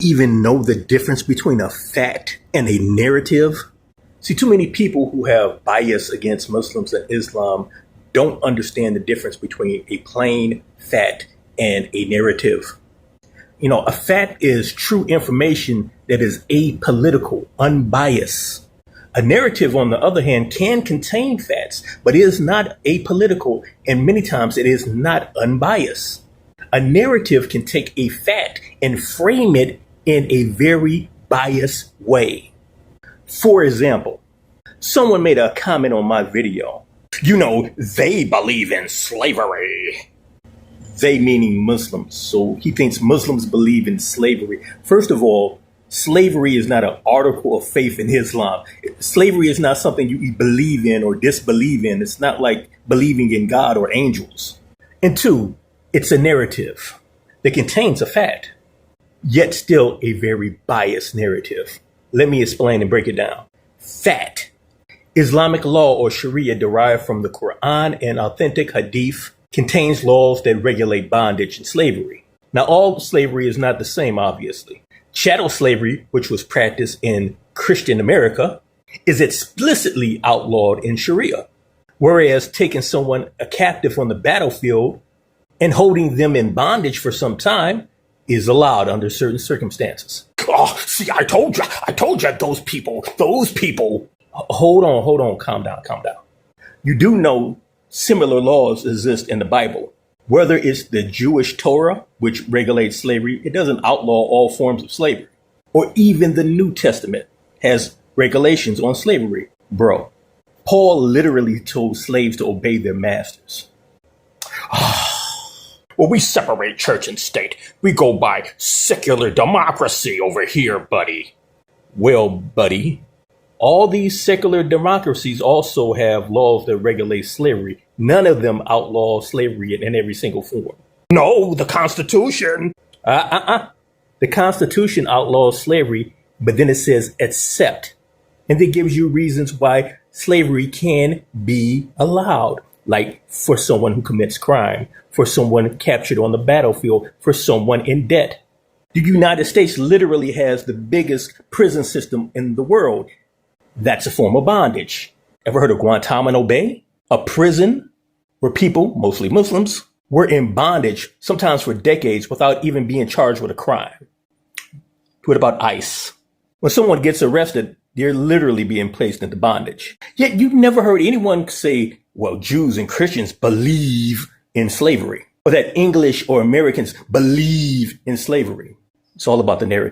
even know the difference between a fact and a narrative? See, too many people who have bias against Muslims and Islam don't understand the difference between a plain fact and a narrative. A fact is true information that is apolitical, unbiased. A narrative, on the other hand, can contain facts, but is not apolitical, and many times it is not unbiased. A narrative can take a fact and frame it in a very biased way. For example, someone made a comment on my video. They believe in slavery. They meaning Muslims. So he thinks Muslims believe in slavery. First of all, slavery is not an article of faith in Islam. Slavery is not something you believe in or disbelieve in. It's not like believing in God or angels. And two, it's a narrative that contains a fact, yet still a very biased narrative. Let me explain and break it down. Fact. Islamic law or Sharia derived from the Quran and authentic hadith contains laws that regulate bondage and slavery. Now, all slavery is not the same, obviously. Chattel slavery, which was practiced in Christian America, is explicitly outlawed in Sharia, whereas taking someone a captive on the battlefield and holding them in bondage for some time is allowed under certain circumstances. Oh, see, I told you, those people. Hold on, calm down. You do know similar laws exist in the Bible. Whether it's the Jewish Torah, which regulates slavery, it doesn't outlaw all forms of slavery. Or even the New Testament has regulations on slavery. Bro, Paul literally told slaves to obey their masters. Well, we separate church and state. We go by secular democracy over here, buddy. Well, buddy, all these secular democracies also have laws that regulate slavery. None of them outlaw slavery in every single form. No, the Constitution. The Constitution outlaws slavery, but then it says except. And it gives you reasons why slavery can be allowed. Like for someone who commits crime, for someone captured on the battlefield, for someone in debt. The United States literally has the biggest prison system in the world. That's a form of bondage. Ever heard of Guantanamo Bay? A prison where people, mostly Muslims, were in bondage, sometimes for decades, without even being charged with a crime. What about ICE? When someone gets arrested, they're literally being placed into bondage. Yet you've never heard anyone say, well, Jews and Christians believe in slavery, or that English or Americans believe in slavery. It's all about the narrative.